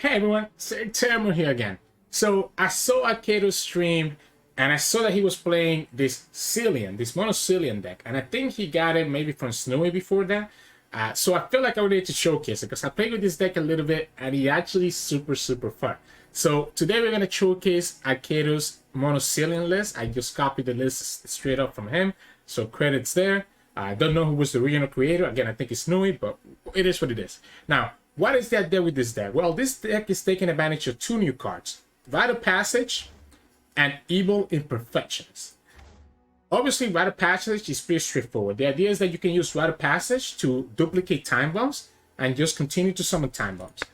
Hey everyone, Sirturmund here again. So I saw Akato's stream and I saw that he was playing this Zilean, this mono Zilean deck. And I think he got it maybe from Snowy before that. So I feel like I would need to showcase it because I played with this deck a little bit and he actually super fun. So today we're going to showcase Akato's mono Zilean list. I just copied the list straight up from him. So credits there. I don't know who was the original creator. Again, I think it's Snowy, but it is what it is. Now, what is that there with this deck? Well, this deck is taking advantage of two new cards, Rite of Passage and Evil Imperfections. Obviously, Rite of Passage is pretty straightforward. The idea is that you can use Rite of Passage to duplicate time bombs and just continue to summon time bombs.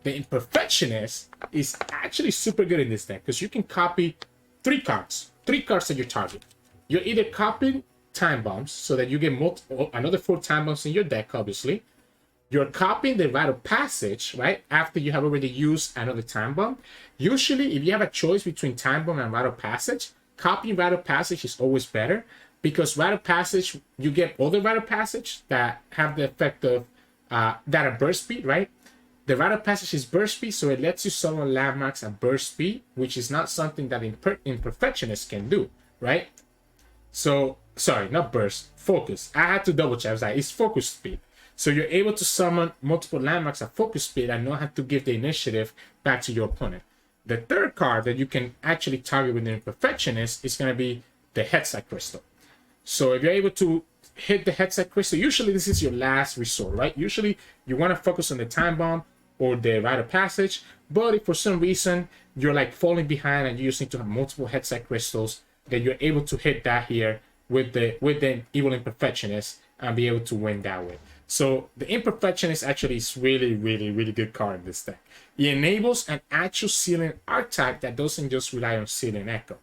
The Imperfectionist is actually super good in this deck because you can copy three cards that you target. You're either copying time bombs so that you get another 4 time bombs in your deck, obviously. You're copying the Rite of Passage, right? After you have already used another time bomb. Usually, if you have a choice between time bomb and Rite of Passage, copying Rite of Passage is always better because Rite of Passage, you get other Rite of Passage that have the effect of that are burst speed, right? The Rite of Passage is burst speed, so it lets you summon landmarks at burst speed, which is not something that Imperfectionists can do, right? So, sorry, not burst, focus. I had to double check. I was like, it's focus speed. So you're able to summon multiple landmarks at focus speed and not have to give the initiative back to your opponent. The third card that you can actually target with the Imperfectionist is going to be the Headset Crystal. So if you're able to hit the Headset Crystal, usually this is your last resort, right? Usually you want to focus on the Time Bomb or the Rite of Passage, but if for some reason you're like falling behind and you just need to have multiple Headset Crystals, then you're able to hit that here with the Evil Imperfectionist and be able to win that way. So the Imperfectionist actually is really good card in this deck. It enables an actual Zilean archetype that doesn't just rely on Zilean Echo.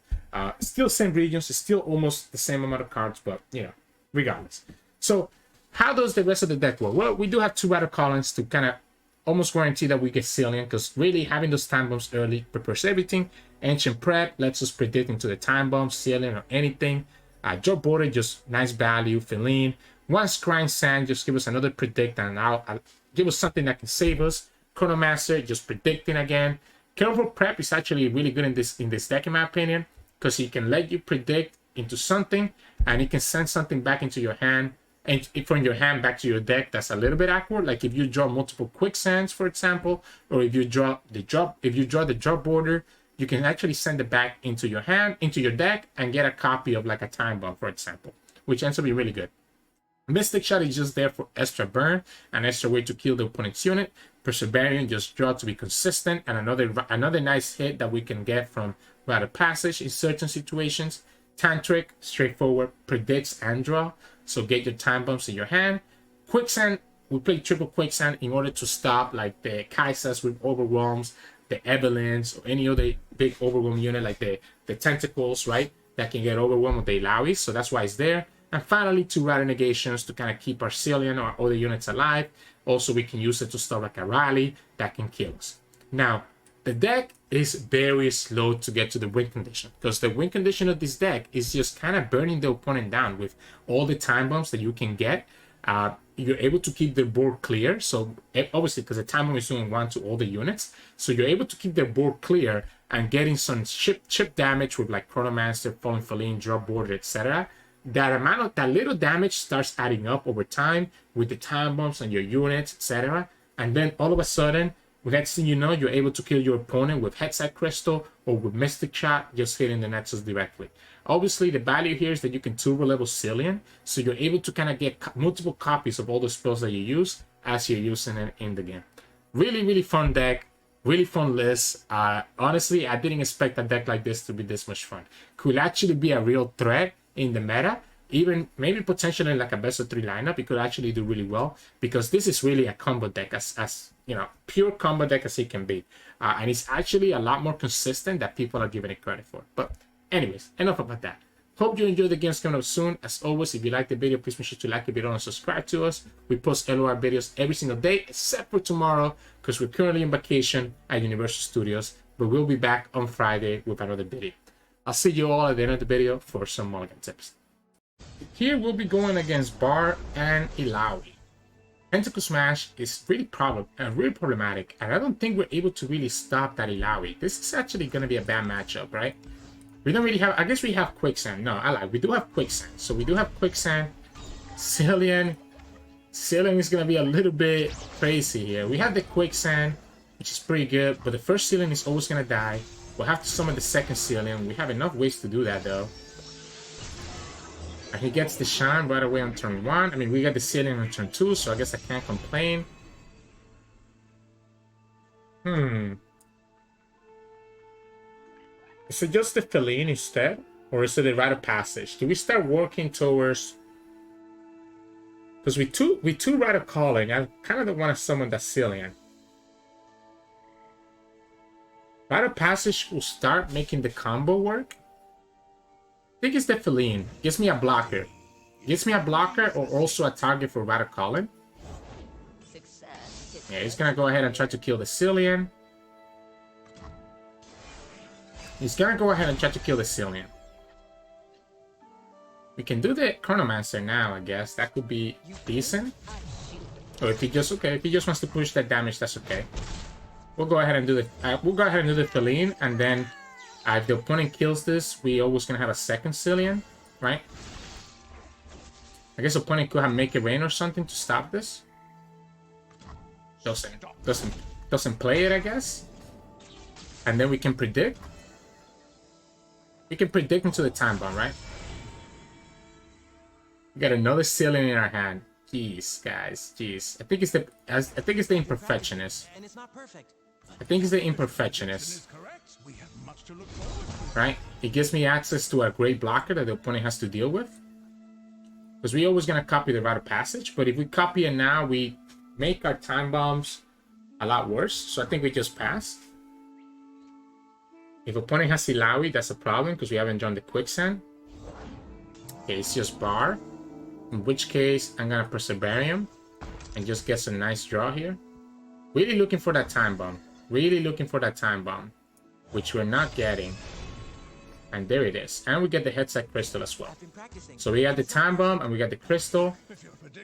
Still same regions, it's still almost the same amount of cards, but you know, regardless. So how does the rest of the deck work? Well, we do have 2 Battle Callings to kind of almost guarantee that we get Zilean, because really having those time bombs early prepares everything. Ancient Prep lets us predict into the time bombs, Zilean, or anything. Drop Border, just nice value. Feline. One Scrying Sand, just give us another predict and I'll give us something that can save us. Chronomancer, just predicting again. Careful Prep is actually really good in this deck, in my opinion, because he can let you predict into something and he can send something back into your hand and from your hand back to your deck. That's a little bit awkward. Like if you draw multiple Quicksands, for example, or if you draw the drop border, you can actually send it back into your hand, into your deck, and get a copy of like a time bomb, for example, which ends up being really good. Mystic Shot is just there for extra burn, an extra way to kill the opponent's unit. Perseverance, just draw to be consistent, and another nice hit that we can get from Rite of Passage in certain situations. Tantric, straightforward, predicts and draw, so get your time bombs in your hand. Quicksand, we play triple Quicksand in order to stop like the Kai'Sas with Overwhelms, the Evelynns, or any other big Overwhelm unit like the Tentacles, right? That can get overwhelmed with the Illaoi, so that's why it's there. And finally, 2 Rally Negations to kind of keep our Zilean or other units alive. Also, we can use it to stop like a rally that can kill us. Now, the deck is very slow to get to the win condition because the win condition of this deck is just kind of burning the opponent down with all the time bombs that you can get. You're able to keep the board clear. So obviously, because the time bomb is doing 1 to all the units, so you're able to keep the board clear and getting some chip damage with like Chronomancer, Falling Feline, Drop Border, etc. That little damage starts adding up over time with the time bombs and your units, etc. And then all of a sudden, next thing you know, you're able to kill your opponent with Headset Crystal or with Mystic Shot, just hitting the Nexus directly. Obviously, the value here is that you can turbo level Zilean, so you're able to kind of get multiple copies of all the spells that you use as you're using it in the game. Really fun deck. Really fun list. Honestly, I didn't expect a deck like this to be this much fun. Could actually be a real threat in the meta, even maybe potentially like a best of 3 lineup. It could actually do really well because this is really a combo deck, as you know, pure combo deck as it can be, and it's actually a lot more consistent than people are giving it credit for. But anyways, enough about that. Hope you enjoy the games coming up soon. As always, if you like the video, please make sure to like the video and subscribe to us. We post LOR videos every single day except for tomorrow because we're currently on vacation at Universal Studios, but we'll be back on Friday with another video. I'll see you all at the end of the video for some mulligan tips. Here we'll be going against Bard and Illaoi. Tentacle Smash is really problematic, and I don't think we're able to really stop that Illaoi. This is actually going to be a bad matchup, right? We don't really have... I guess we have Quicksand. No, I lied. We do have Quicksand. So we do have Quicksand. Zilean. Zilean is going to be a little bit crazy here. We have the Quicksand, which is pretty good, but the first Zilean is always going to die. We'll have to summon the second Zilean. We have enough ways to do that, though. And he gets the Shine right away on turn 1. I mean, we got the Zilean on turn 2, so I guess I can't complain. Is it just the Feline instead? Or is it the Rite of Passage? Do we start working towards... Because we two Rite of Calling, I kind of don't want to summon that Zilean. Rite of Passage will start making the combo work. I think it's the Feline. Gives me a blocker. Gives me a blocker or also a target for Rite of Calling. Yeah, he's gonna go ahead and try to kill the Zilean. He's gonna go ahead and try to kill the Zilean. We can do the Chronomancer now, I guess. That could be decent. Or if he just if he just wants to push that damage, that's okay. We'll go ahead and do the Feline, and then if the opponent kills this, we always gonna have a second Zilean, right? I guess the opponent could have Make It Rain or something to stop this. Doesn't play it, I guess. And then we can predict. We can predict into the Time Bomb, right? We got another Zilean in our hand. Jeez, guys, jeez. I think it's the Imperfectionist. I think it's the Imperfectionist. Right? It gives me access to a great blocker that the opponent has to deal with. Because we're always gonna copy the Rite of Passage, but if we copy it now, we make our Time Bombs a lot worse. So I think we just pass. If opponent has Illaoi, that's a problem because we haven't drawn the Quicksand. Okay, it's just Bard. In which case, I'm gonna Perseverarium and just get some nice draw here. Really looking for that Time Bomb. Really looking for that Time Bomb, which we're not getting. And there it is. And we get the Headset Crystal as well. So we got the Time Bomb and we got the Crystal.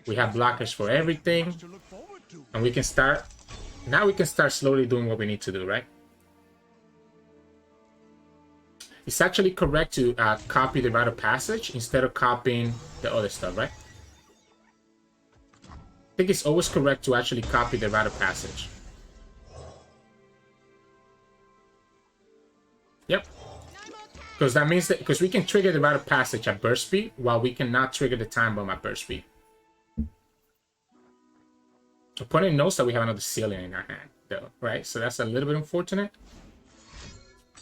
We have blockers for everything. And we can start... Now we can start slowly doing what we need to do, right? It's actually correct to copy the Rite of Passage instead of copying the other stuff, right? I think it's always correct to actually copy the Rite of Passage. Yep. Because that means that we can trigger the Rite of Passage at burst speed while we cannot trigger the Time Bomb at burst speed. Opponent knows that we have another Zilean in our hand, though, right? So that's a little bit unfortunate.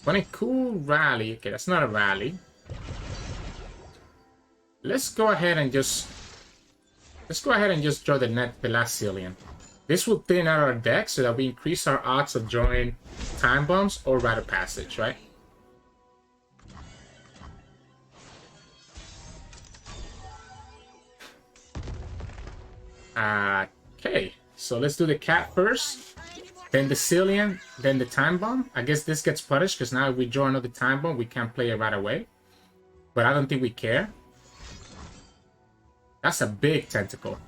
Opponent cool rally. Okay, that's not a rally. Let's go ahead and just draw the last Zilean. This will thin out our deck so that we increase our odds of drawing Time Bombs or Rite of Passage, right? Okay, so let's do the cat first, then the Zilean, then the Time Bomb. I guess this gets punished because now if we draw another Time Bomb, we can't play it right away. But I don't think we care. That's a big tentacle.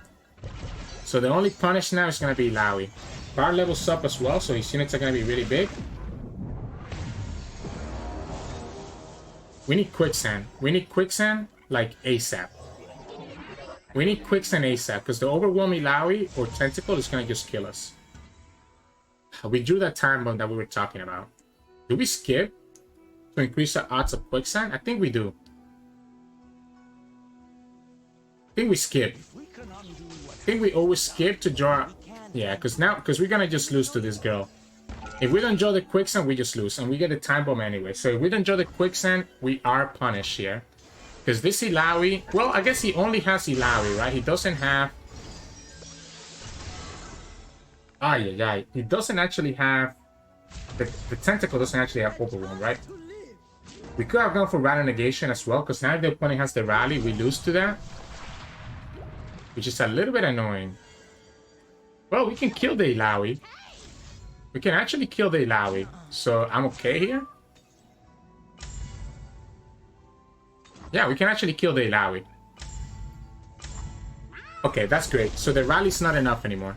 So the only punish now is going to be Illaoi. Bard levels up as well, so his units are going to be really big. We need Quicksand. We need Quicksand like ASAP. We need Quicksand ASAP because the overwhelming Illaoi or Tentacle is going to just kill us. We drew that Time Bomb that we were talking about. Do we skip to increase the odds of Quicksand? I think we do. I think we skip. I think we always skip to draw. Yeah, because we're going to just lose to this girl. If we don't draw the Quicksand, we just lose. And we get the Time Bomb anyway. So if we don't draw the Quicksand, we are punished here. Because this Illaoi, well, I guess he only has Illaoi, right? He doesn't have... He doesn't actually have... The Tentacle doesn't actually have Overwhelm, right? We could have gone for Rally Negation as well, because now if the opponent has the Rally, we lose to that. Which is a little bit annoying. Well, we can kill the Illaoi. We can actually kill the Illaoi. So, I'm okay here. Yeah, we can actually kill the Illaoi. Okay, that's great. So the rally's not enough anymore.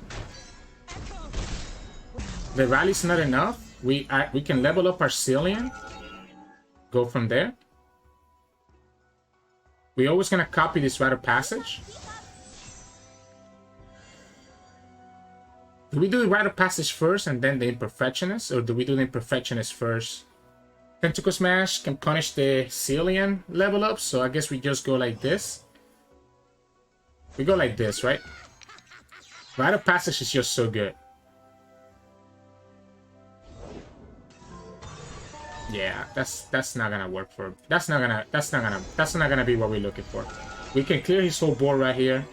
The rally's not enough. We can level up our Zilean. Go from there. We're always gonna copy this rite of passage. Do we do the rite of passage first and then the imperfectionist, or do we do the imperfectionist first? Tentacle Smash can punish the Zilean level up, so I guess we just go like this. We go like this, right? Rite of passage is just so good. Yeah, that's not gonna work for. That's not gonna be what we're looking for. We can clear his whole board right here.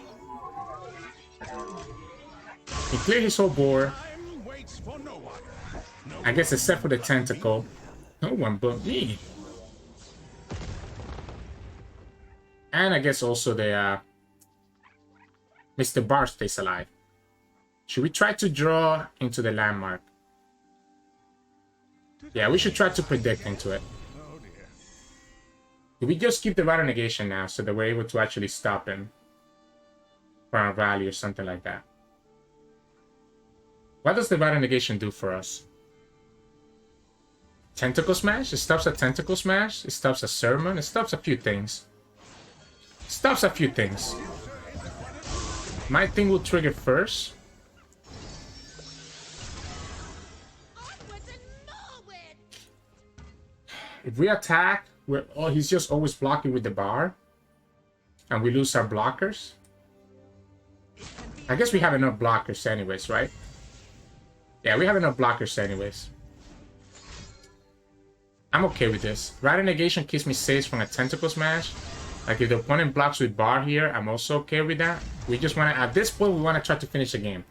He clear his whole board. I guess except for the tentacle. No one but me. And I guess also the Mr. Bard stays alive. Should we try to draw into the landmark? Yeah, we should try to predict into it. Do we just keep the Rider Negation now so that we're able to actually stop him for a rally or something like that? What does the Rider Negation do for us? Tentacle Smash? It stops a Tentacle Smash. It stops a Sermon. It stops a few things. It stops a few things. My thing will trigger first. If we attack, he's just always blocking with the bar. And we lose our blockers. I guess we have enough blockers anyways, right? Yeah, we have enough blockers anyways. I'm okay with this. Rider Negation keeps me safe from a Tentacle Smash. Like if the opponent blocks with bar here, I'm also okay with that. We just want to, at this point, we want to try to finish the game.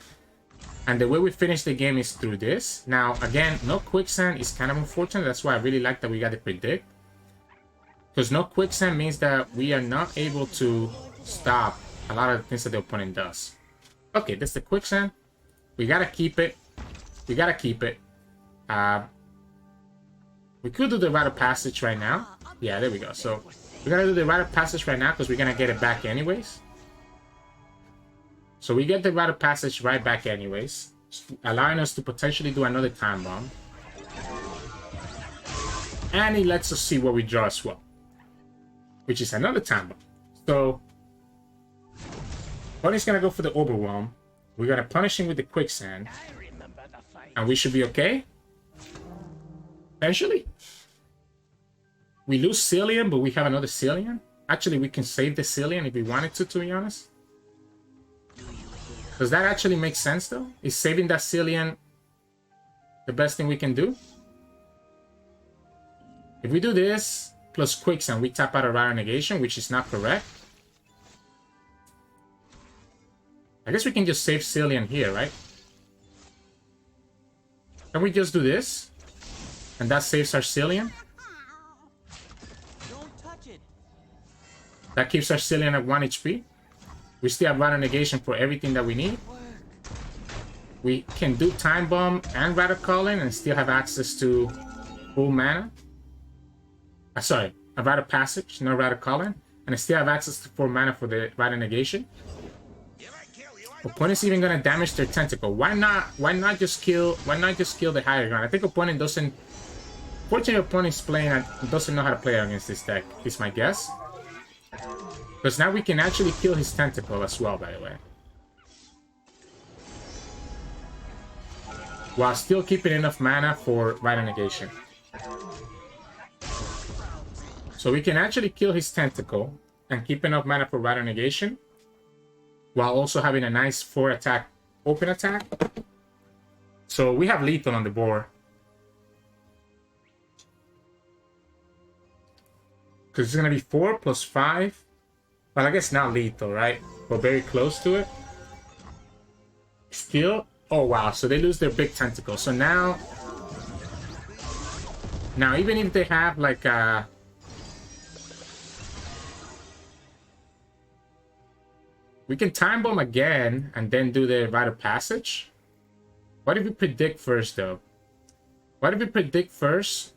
And the way we finish the game is through this. Now, again, no Quicksand is kind of unfortunate. That's why I really like that we got the Predict. Because no Quicksand means that we are not able to stop a lot of the things that the opponent does. Okay, that's the Quicksand. We got to keep it. We got to keep it. We could do the Rite of Passage right now. Yeah, there we go. So, we're going to do the Rite of Passage right now because we're going to get it back anyways. So we get the Rite of Passage right back anyways, allowing us to potentially do another Time Bomb. And it lets us see what we draw as well, which is another Time Bomb. So, Bunny's going to go for the Overwhelm. We're going to punish him with the Quicksand. And we should be okay. Eventually. We lose Zilean, but we have another Zilean. Actually, we can save the Zilean if we wanted to be honest. Does that actually make sense, though? Is saving that Zilean the best thing we can do? If we do this, plus Quicksand, we tap out a Rider Negation, which is not correct. I guess we can just save Zilean here, right? Can we just do this? And that saves our Zilean? That keeps our Zilean at 1 HP. We still have Rider Negation for everything that we need. We can do Time Bomb and Rider Calling and still have access to full mana. Sorry, a Rider Passage, no Rider Calling. And I still have access to full mana for the Rider Negation. Opponent's even gonna damage their Tentacle. Why not just kill the higher ground? I think opponent doesn't. Fortunately, opponent's playing doesn't know how to play against this deck, is my guess. Because now we can actually kill his Tentacle as well, by the way. While still keeping enough mana for Rider Negation. So we can actually kill his Tentacle and keep enough mana for Rider Negation. While also having a nice 4-attack open attack. So we have lethal on the board. Because it's going to be 4 plus 5. Well, I guess not lethal, right? But very close to it. Still. Oh, wow. So they lose their big Tentacle. So now even if they have like a... We can Time Bomb again and then do the Rite of Passage. What if we predict first, though? What if we predict first?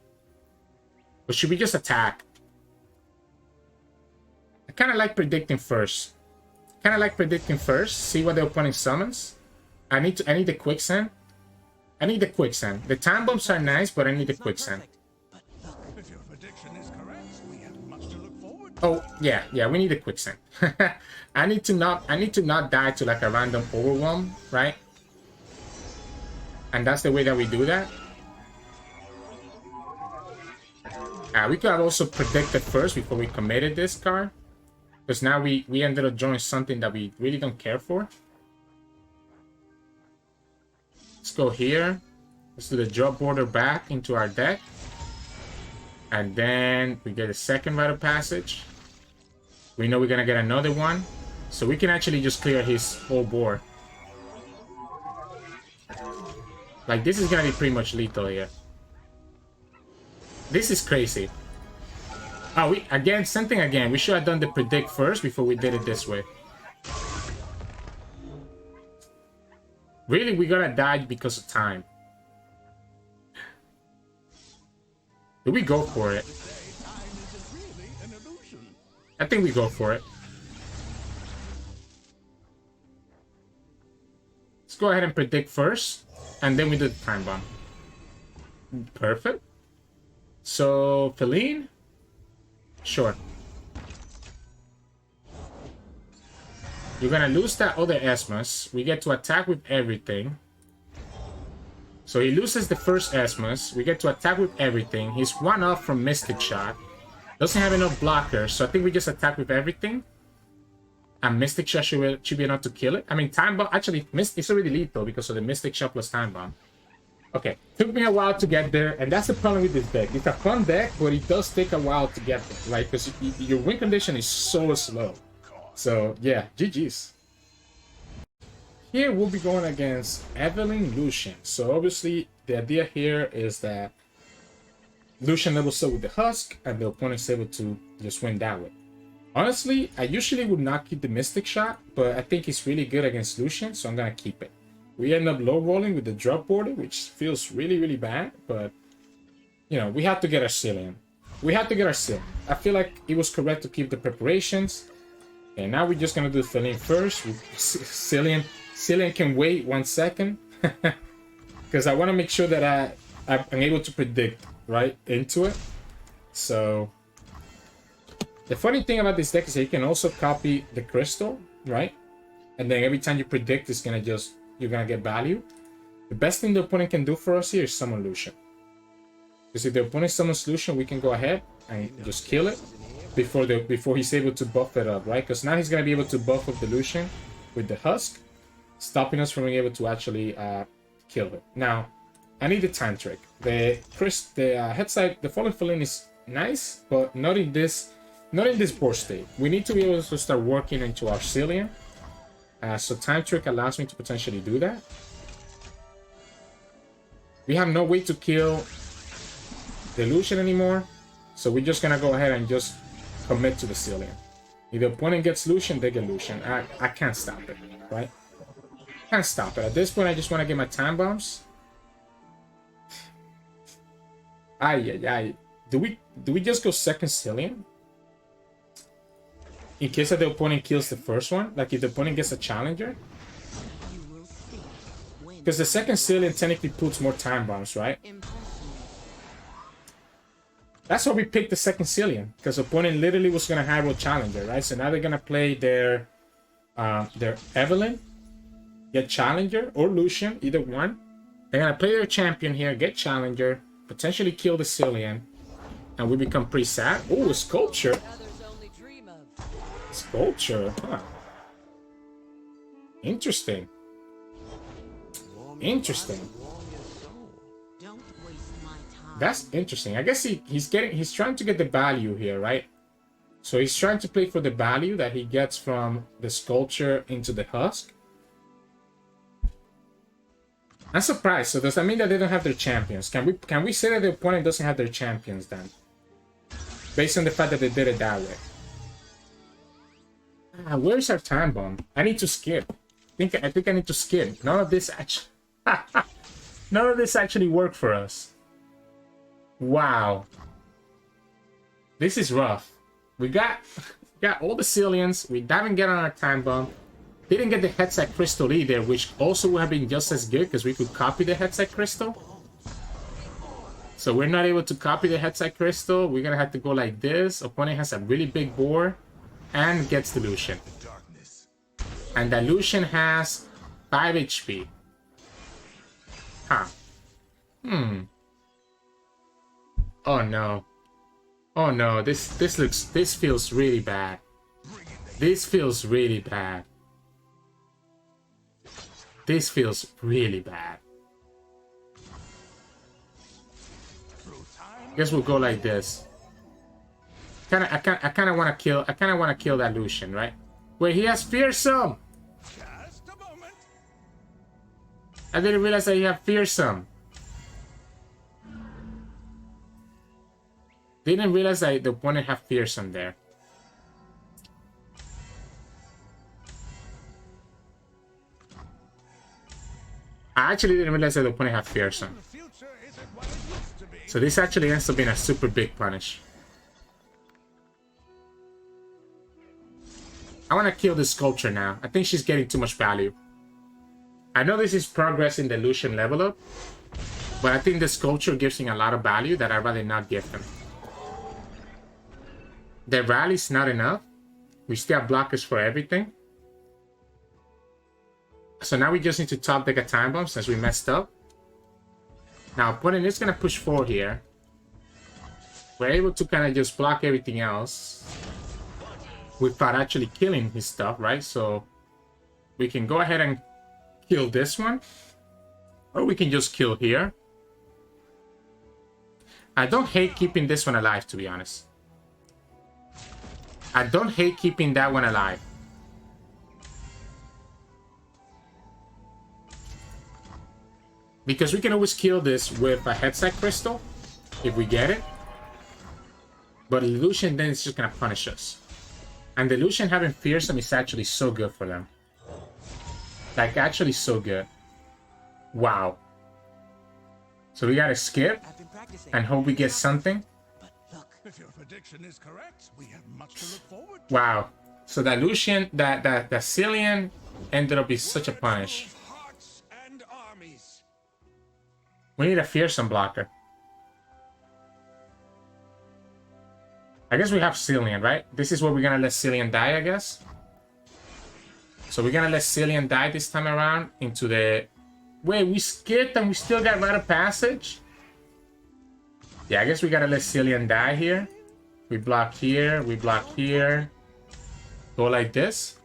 Or should we just attack? I kind of like predicting first. kind of like predicting first, see what the opponent summons. I need the quicksand. I need the quicksand. The time bombs are nice, but I need the quicksand. If your prediction is correct, we have much to look forward to. Oh yeah, we need the quicksand. I need to not die to like a random overwhelm, right? And that's the way that we do that. We could have also predicted first before we committed this card. Because now we ended up drawing something that we really don't care for. Let's go here. Let's do the drop border back into our deck. And then we get a second rite of passage. We know we're going to get another one. So we can actually just clear his whole board. Like, this is going to be pretty much lethal here. This is crazy. Oh, something again. We should have done the predict first before we did it this way. Really, we're gonna die because of time. Do we go for it? I think we go for it. Let's go ahead and predict first, and then we do the time bomb. Perfect. So, Evelynn? Sure. You're gonna lose that other Esmus. We get to attack with everything. So he loses the first Esmus. We get to attack with everything. He's one off from Mystic Shot. Doesn't have enough blockers, so I think we just attack with everything. And Mystic Shot should be enough to kill it. I mean, Time Bomb... Actually, it's already lethal because of the Mystic Shot plus Time Bomb. Okay, took me a while to get there, and that's the problem with this deck. It's a fun deck, but it does take a while to get there, right? Because your win condition is so slow. So, yeah, GG's. Here, we'll be going against Evelynn Lucian. So, obviously, the idea here is that Lucian levels up with the Husk, and the opponent's able to just win that way. Honestly, I usually would not keep the Mystic Shot, but I think it's really good against Lucian, so I'm going to keep it. We end up low rolling with the drop border, which feels really, really bad. But, you know, we have to get our Zilean. We have to get our Zilean. I feel like it was correct to keep the preparations. And now we're just going to do Evelynn first. Zilean can wait 1 second. Because I want to make sure that I'm able to predict right into it. So, the funny thing about this deck is that you can also copy the crystal, right? And then every time you predict, it's going to just... You're gonna get value. The best thing the opponent can do for us here is summon Lucian. Because if the opponent summons Lucian, we can go ahead and just kill it before he's able to buff it up, right? Because now he's gonna be able to buff up the Lucian with the Husk, stopping us from being able to actually kill it. Now, I need the time trick. The head side, the Fallen Evelynn is nice, but not in this board state. We need to be able to start working into our Zilean. So time trick allows me to potentially do that. We have no way to kill the Lucian anymore, so we're just gonna go ahead and just commit to the Zilean. If the opponent gets Lucian, they get Lucian. I can't stop it, right? Can't stop it. At this point, I just want to get my time bombs. Do we just go second Zilean? In case that the opponent kills the first one, like if the opponent gets a challenger. Because the second Zilean technically puts more time bombs, right? That's why we picked the second Zilean, because the opponent literally was gonna have a challenger, right? So now they're gonna play their Evelynn, get challenger, or Lucian, either one. They're gonna play their champion here, get challenger, potentially kill the Zilean, and we become pretty sad. Oh, sculpture. Sculpture, huh? Interesting. Interesting. That's interesting. I guess he's trying to get the value here, right? So he's trying to play for the value that he gets from the sculpture into the Husk. I'm surprised. So does that mean that they don't have their champions? Can we say that the opponent doesn't have their champions then? Based on the fact that they did it that way. Where's our time bomb? I need to skip. I think I need to skip. None of this actually worked for us. Wow. This is rough. We got Got all the Zileans. We didn't get on our time bomb. Didn't get the Headset Crystal either, which also would have been just as good because we could copy the Headset Crystal. So we're not able to copy the Headset Crystal. We're gonna have to go like this. Opponent has a really big board and gets the Lucian. And the Lucian has 5 HP. Huh. Oh no. Oh no, this feels really bad. This feels really bad. This feels really bad. I guess we'll go like this. I kinda wanna kill that Lucian, right? Wait, he has Fearsome! Just a moment. I didn't realize that he had Fearsome. Didn't realize that the opponent had Fearsome there. I actually didn't realize that the opponent had Fearsome. The future isn't what it used to be. So this actually ends up being a super big punish. I want to kill this sculpture now. I think she's getting too much value. I know this is progress in the Lucian level up, but I think the sculpture gives him a lot of value that I'd rather not give him. The rally's not enough. We still have blockers for everything. So now we just need to top deck a time bomb since we messed up. Now opponent is going to push 4 here. We're able to kind of just block everything else without actually killing his stuff, right? So we can go ahead and kill this one. Or we can just kill here. I don't hate keeping this one alive, to be honest. I don't hate keeping that one alive. Because we can always kill this with a Headset Crystal, if we get it. But Lucian then is just gonna punish us. And the Lucian having Fearsome is actually so good for them. Like, actually so good. Wow. So we gotta skip and hope we get something. If your prediction is correct, we have much to look forward to. Wow. So that Lucian, that Zilean ended up being such a punish. Hearts and armies. We need a Fearsome blocker. I guess we have Zilean, right? This is where we're gonna let Zilean die, I guess. So we're gonna let Zilean die this time around into the... Wait, we skipped and we still got Rite of Passage? Yeah, I guess we gotta let Zilean die here. We block here, we block here. Go like this.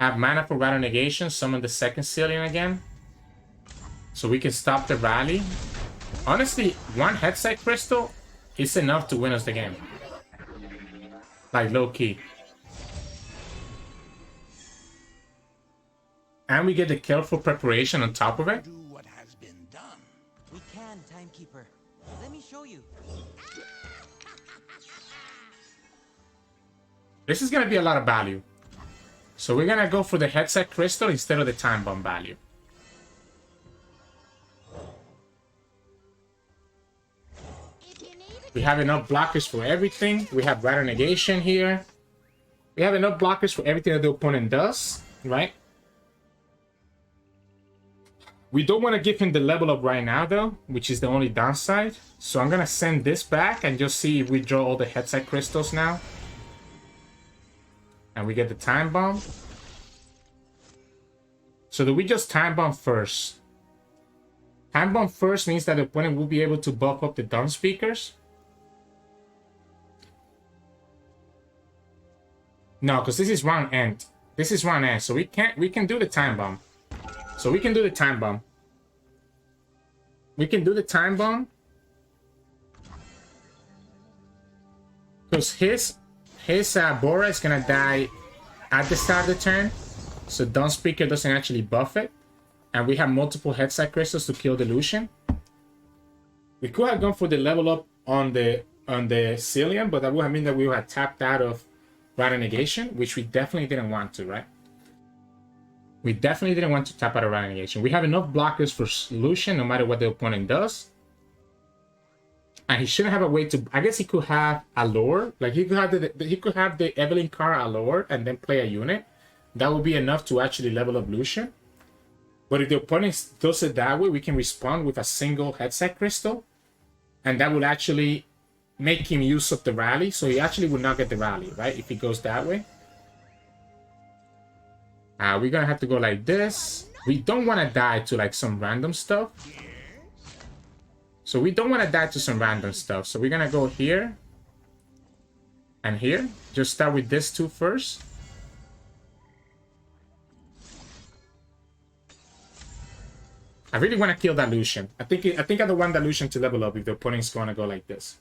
Have mana for Rite of Negation, summon the second Zilean again. So we can stop the rally. Honestly, one Headset Crystal is enough to win us the game. Like, low-key. And we get the careful preparation on top of it. Do what has been done. We can, Timekeeper. Let me show you. This is gonna be a lot of value. So we're gonna go for the Headset Crystal instead of the Time Bomb value. We have enough blockers for everything. We have Rite of Negation here. We have enough blockers for everything that the opponent does, right? We don't want to give him the level up right now, though, which is the only downside. So I'm going to send this back and just see if we draw all the Headset Crystals now. And we get the Time Bomb. So do we just Time Bomb first? Time Bomb first means that the opponent will be able to buff up the Dawn Speakers. No, because this is round end. This is round end, so we can do the Time Bomb. So we can do the Time Bomb. We can do the Time Bomb. Because his Bora is gonna die at the start of the turn. So Dawn Speaker doesn't actually buff it. And we have multiple Headset Crystals to kill the Lucian. We could have gone for the level up on the Zilean, but that would have meant that we would have tapped out of Rite of Negation, which we definitely didn't want to, right? We definitely didn't want to tap out of Rite of Negation. We have enough blockers for Lucian no matter what the opponent does. And he shouldn't have a way to. I guess he could have a lore, like he could have the Evelynn card a lore and then play a unit. That would be enough to actually level up Lucian. But if the opponent does it that way, we can respond with a single headset crystal, and that would actually make him use of the rally. So he actually would not get the rally, right? If he goes that way. We're gonna have to go like this. We don't want to die to like some random stuff. So we don't want to die to some random stuff. So we're gonna go here and here. Just start with this two first. I really want to kill that Lucian. I think I don't want that Lucian to level up if the opponent's gonna go like this.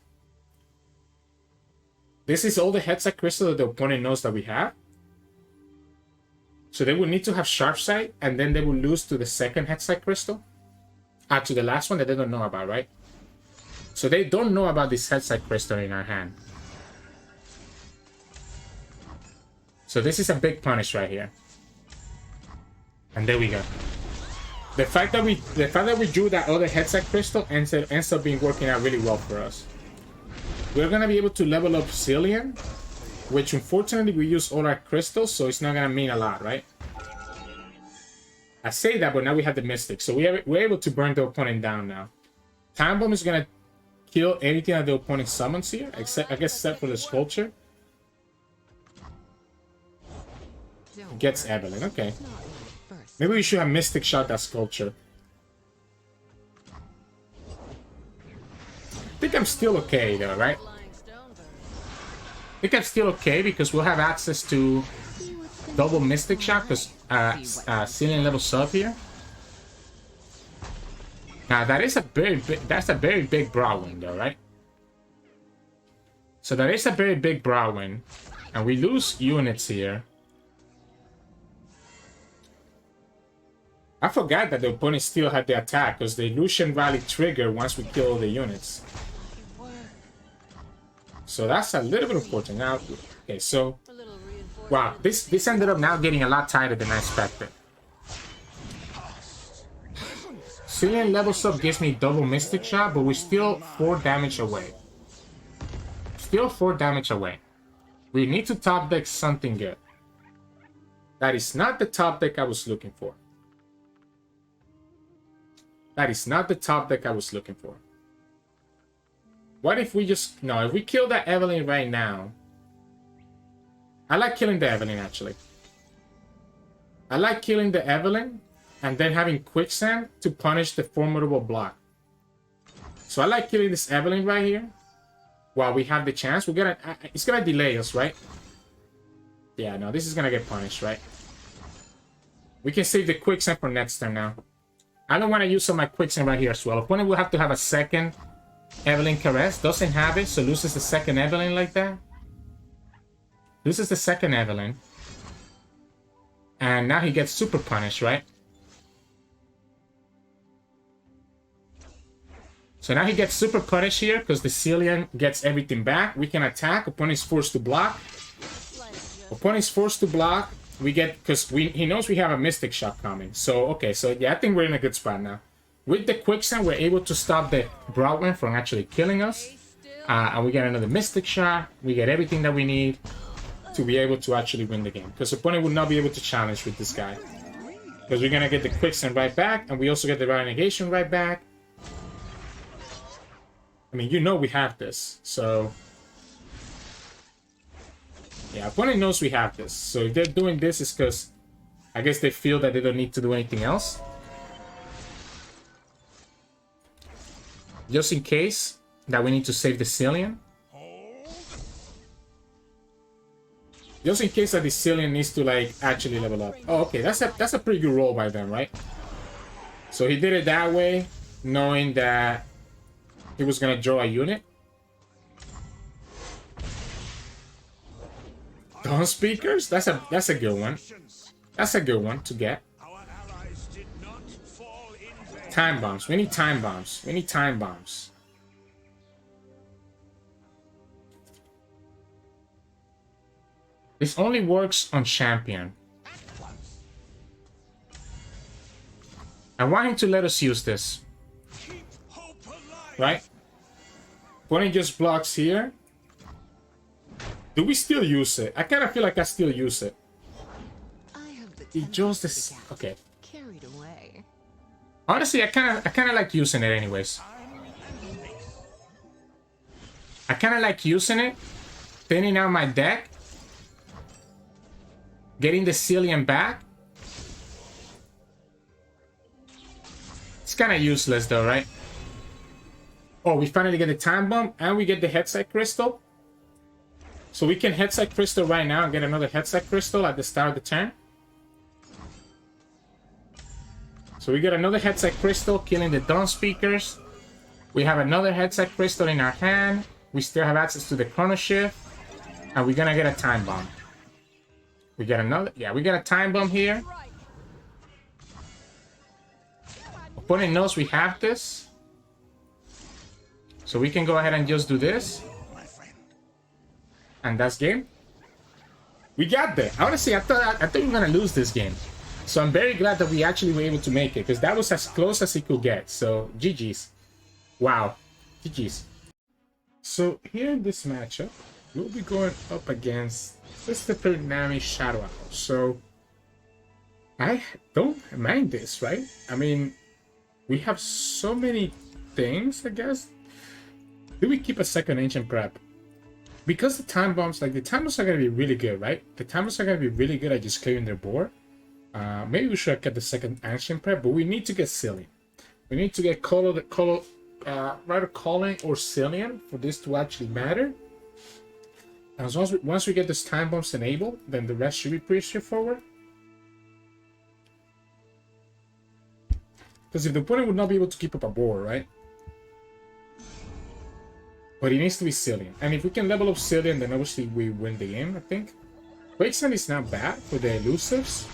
This is all the headset crystal that the opponent knows that we have. So they would need to have sharp sight, and then they will lose to the second headset crystal. To the last one that they don't know about, right? So they don't know about this headset crystal in our hand. So this is a big punish right here. And there we go. The fact that we drew that other headset crystal ends up being working out really well for us. We're gonna be able to level up Zilean, which unfortunately we use all our crystals, so it's not gonna mean a lot, right? I say that, but now we have the Mystic, so we're able to burn the opponent down now. Time Bomb is gonna kill anything that the opponent summons here, except for the Sculpture. Gets Evelynn, okay. Maybe we should have Mystic shot that Sculpture. I think I'm still okay though, right? I think I'm still okay because we'll have access to double Mystic shot because Zilean levels up here. Now that is a very big brow win though, right? So that is a very big brow win, and we lose units here. I forgot that the opponent still had the attack because the Lucian rally triggered once we kill all the units. So that's a little bit important. Now, okay, so wow, this ended up now getting a lot tighter than I expected. Zilean levels up gives me double Mystic shot, but we're still 4 damage away. Still 4 damage away. We need to top deck something good. That is not the top deck I was looking for. That is not the top deck I was looking for. What if we just... No, if we kill that Evelynn right now... I like killing the Evelynn, actually. I like killing the Evelynn and then having Quicksand to punish the formidable block. So I like killing this Evelynn right here while we have the chance. We're gonna... It's gonna delay us, right? Yeah, no, this is gonna get punished, right? We can save the Quicksand for next turn now. I don't want to use some of my Quicksand right here as well. Opponent will have to have a second Evelynn Caress. Doesn't have it, so loses the second Evelynn like that. Loses the second Evelynn. And now he gets super punished, right? So now he gets super punished here because the Zilean gets everything back. We can attack. Opponent is forced to block. Opponent is forced to block. We get, because he knows we have a Mystic shot coming. So, okay, so yeah, I think we're in a good spot now. With the Quicksand, we're able to stop the Broadwind from actually killing us. And we get another Mystic shot. We get everything that we need to be able to actually win the game. Because the opponent will not be able to challenge with this guy. Because we're going to get the Quicksand right back. And we also get the Rally Negation right back. I mean, you know we have this. So... yeah, opponent knows we have this. So if they're doing this, it's because I guess they feel that they don't need to do anything else. Just in case that we need to save the Zilean. Just in case that the Zilean needs to like actually level up. Oh, okay, that's a pretty good roll by them, right? So he did it that way, knowing that he was gonna draw a unit. Dawn Speakers? That's a good one. That's a good one to get. Time bombs. We need time bombs. We need time bombs. This only works on champion. I want him to let us use this. Right? Opponent just blocks here. Do we still use it? I kind of feel like I still use it. He chose this. Okay. Carried away. Honestly, I kind of like using it anyways. I kind of like using it, thinning out my deck, getting the Zilean back. It's kind of useless though, right? Oh, we finally get the Time Bomb and we get the Headset Crystal. So we can Headset Crystal right now and get another Headset Crystal at the start of the turn. So we get another Headset Crystal, killing the Dawn Speakers. We have another Headset Crystal in our hand. We still have access to the Chrono Shift. And we're gonna get a Time Bomb. We get another... Yeah, we get a Time Bomb here. Opponent knows we have this. So we can go ahead and just do this. And that's game. We got there. Honestly, I thought we were gonna lose this game. So I'm very glad that we actually were able to make it, because that was as close as it could get. So GG's. Wow. GG's. So here in this matchup, we'll be going up against Christopher Nami Shadow Owl. So I don't mind this, right? I mean, we have so many things, I guess. Do we keep a second Ancient Prep? Because the Time Bombs, like the Time Bombs are going to be really good, right? The Time Bombs are going to be really good at just clearing their board. Maybe we should have kept the second Ancient Prep, but we need to get Zilean. We need to get Rider Calling or Zilean for this to actually matter. And once we get this Time Bombs enabled, then the rest should be pretty straightforward. Because if the opponent would not be able to keep up a board, right? But it needs to be Zilean. And if we can level up Zilean, then obviously we win the game, I think. Quicksand is not bad for the elusives.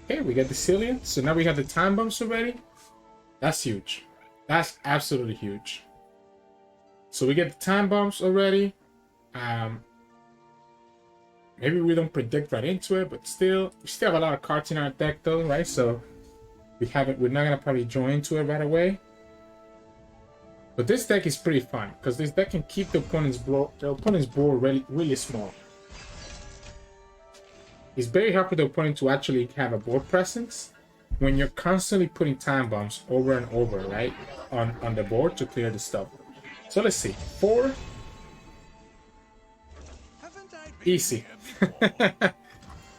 Okay, we get the Zilean. So now we have the Time Bombs already. That's huge. That's absolutely huge. So we get the Time Bombs already. Maybe we don't predict right into it, but still, we still have a lot of cards in our deck though, right? So we're not gonna probably join into it right away. But this deck is pretty fun, because this deck can keep the opponent's board really small. It's very hard for the opponent to actually have a board presence when you're constantly putting Time Bombs over and over, right, on the board to clear the stuff. So let's see. 4. Easy.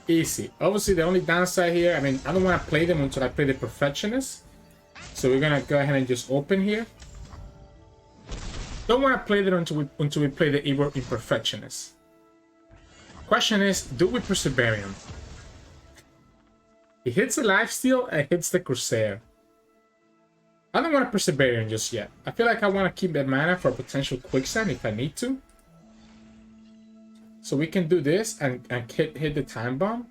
Easy. Obviously, the only downside here, I mean, I don't want to play them until I play the Perfectionist. So we're going to go ahead and just open here. Don't want to play that until we play the Evil Imperfectionist. Question is, do we Persevere him? He hits the Lifesteal and hits the Corsair. I don't want to Persevere him just yet. I feel like I want to keep that mana for a potential Quicksand if I need to. So we can do this and hit the Time Bomb.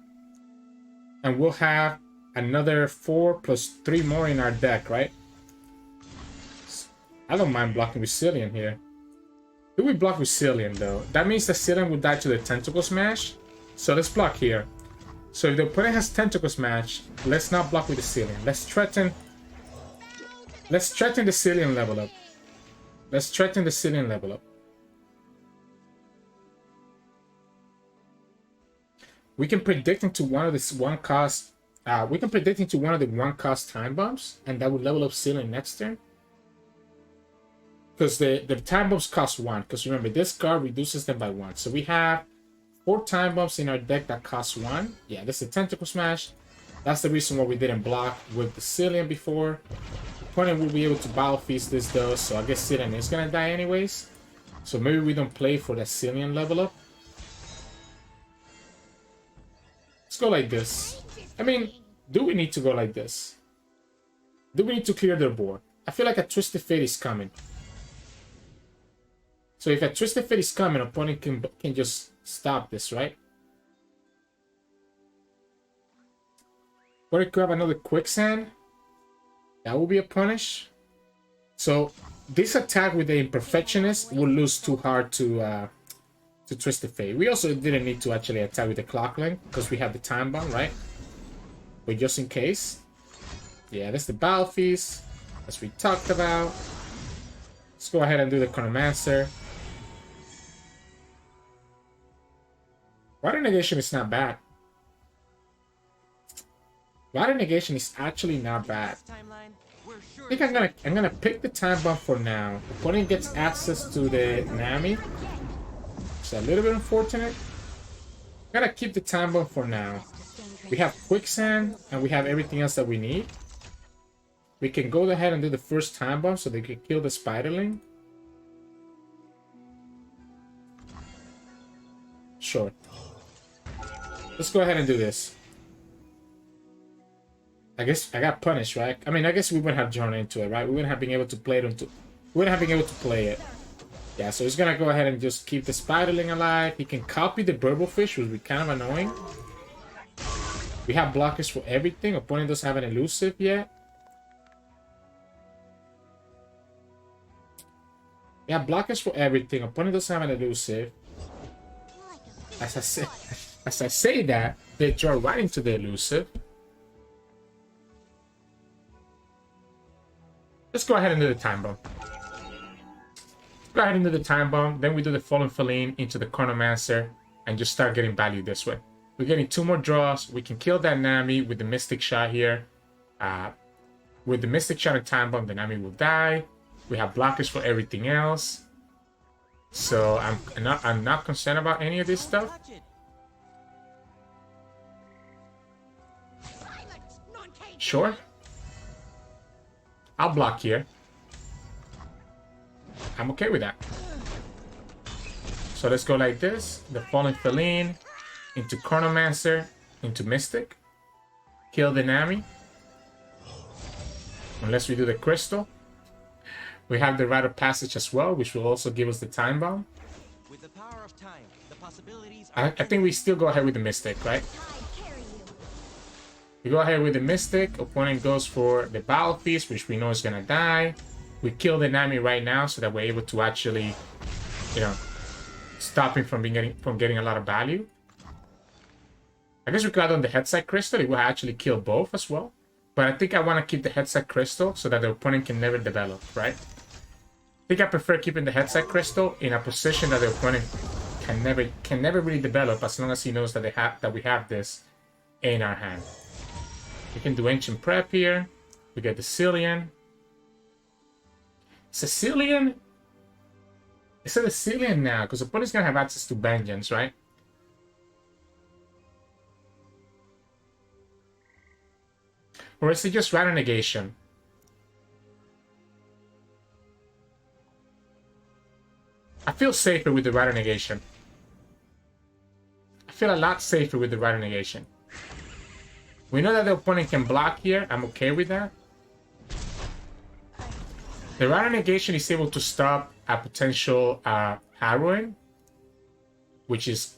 And we'll have another 4 plus 3 more in our deck, right? I don't mind blocking with Zilean here. Do we block with Zilean though? That means that Zilean will die to the Tentacle Smash. So let's block here. So if the opponent has Tentacle Smash, let's not block with the Zilean. Let's threaten the Zilean level up. Let's threaten the Zilean level up. We can predict into one of the one cost Time Bombs, and that would level up Zilean next turn. Because the Time Bombs cost 1. Because remember, this card reduces them by 1. So we have 4 Time Bombs in our deck that cost 1. Yeah, this is a Tentacle Smash. That's the reason why we didn't block with the Zilean before. The opponent will be able to Battle Feast this though, so I guess Zilean is gonna die anyways. So maybe we don't play for the Zilean level up. Let's go like this. I mean, do we need to go like this? Do we need to clear their board? I feel like a Twisted Fate is coming. So if a Twisted Fate is coming, opponent can just stop this, right? Or it could have another Quicksand. That will be a punish. So this attack with the Imperfectionist will lose too hard to Twisted Fate. We also didn't need to actually attack with the Clock Link because we have the Time Bomb, right? But just in case. Yeah, that's the Battle Feast, as we talked about. Let's go ahead and do the Chronomancer. Water Negation is not bad. Water Negation is actually not bad. I think I'm gonna pick the Time Bomb for now. Opponent gets access to the Nami. It's a little bit unfortunate. I'm gonna keep the Time Bomb for now. We have Quicksand and we have everything else that we need. We can go ahead and do the first Time Bomb so they can kill the Spiderling. Sure. Let's go ahead and do this. I guess I got punished, right? I mean, I guess we wouldn't have drawn into it, right? We wouldn't have been able to play it until... We wouldn't have been able to play it. Yeah, so he's gonna go ahead and just keep the Spiderling alive. He can copy the Burblefish, which would be kind of annoying. We have blockers for everything. Opponent doesn't have an elusive yet. We have blockers for everything. Opponent doesn't have an elusive. As I say that, they draw right into the elusive. Let's go ahead and do the Time Bomb. Go ahead and do the Time Bomb. Then we do the Fallen Feline into the Chronomancer and just start getting value this way. We're getting 2 more draws. We can kill that Nami with the Mystic Shot here. With the Mystic Shot and Time Bomb, the Nami will die. We have blockers for everything else. So I'm not concerned about any of this stuff. Sure. I'll block here. I'm okay with that. So let's go like this. The Fallen Feline into Chronomancer into Mystic. Kill the Nami. Unless we do the Crystal. We have the Rite of Passage as well, which will also give us the Time Bomb. With the power of time, the possibilities I think we still go ahead with the Mystic, right? We go ahead with the Mystic. Opponent goes for the Battle Feast, which we know is gonna die. We kill the Nami right now so that we're able to actually, you know, stop him from getting a lot of value. I guess we could add on the Headside Crystal. It will actually kill both as well. But I think I want to keep the Headside Crystal so that the opponent can never develop, right? I think I prefer keeping the Headside Crystal in a position that the opponent can never really develop as long as he knows that we have this in our hand. We can do Ancient Prep here. We get the Zilean. It's a Zilean. It's a Zilean now because the opponent's gonna have access to Vengeance, right? Or is it just Random Negation? I feel safer with the Random Negation. I feel a lot safer with the Random Negation. We know that the opponent can block here. I'm okay with that. The Random Negation is able to stop a potential Harrowing, which is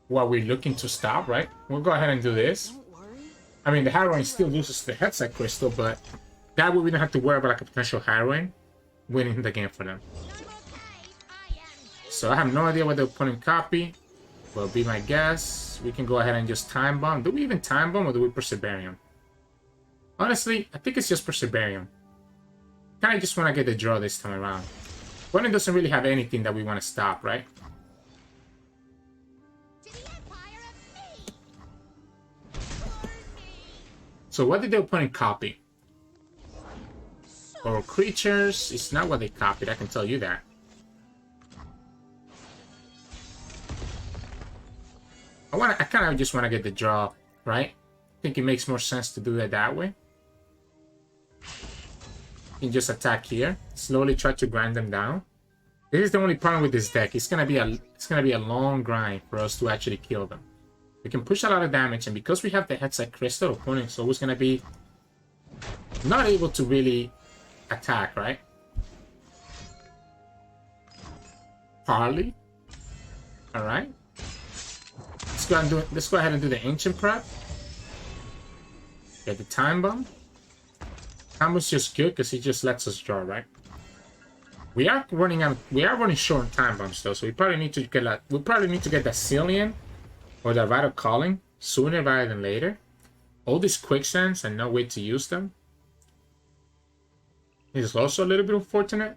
what we're looking to stop, right? We'll go ahead and do this. I mean, the Harrowing still loses the Headside Crystal, but that way we don't have to worry about like a potential Harrowing winning the game for them. So I have no idea what the opponent copy. Will be my guess. We can go ahead and just Time Bomb. Do we even Time Bomb or do we Perseverium? Honestly, I think it's just Perseverium. Kinda just want to get the draw this time around. Opponent doesn't really have anything that we want to stop, right? So what did the opponent copy? Or creatures? It's not what they copied, I can tell you that. I kind of just want to get the draw, right? I think it makes more sense to do it that way. You can just attack here, slowly try to grind them down. This is the only problem with this deck. It's gonna be a long grind for us to actually kill them. We can push a lot of damage, and because we have the Headside Crystal, opponent's always gonna be not able to really attack, right? Parley. Alright. Let's go ahead and do the Ancient Prep. Get the Time Bomb. Time Bomb's just good because he just lets us draw, right? We are running short on Time Bombs though, so we probably need to get that Zilean or the Rite of Calling sooner rather than later. All these Quicksands and no way to use them. This is also a little bit unfortunate.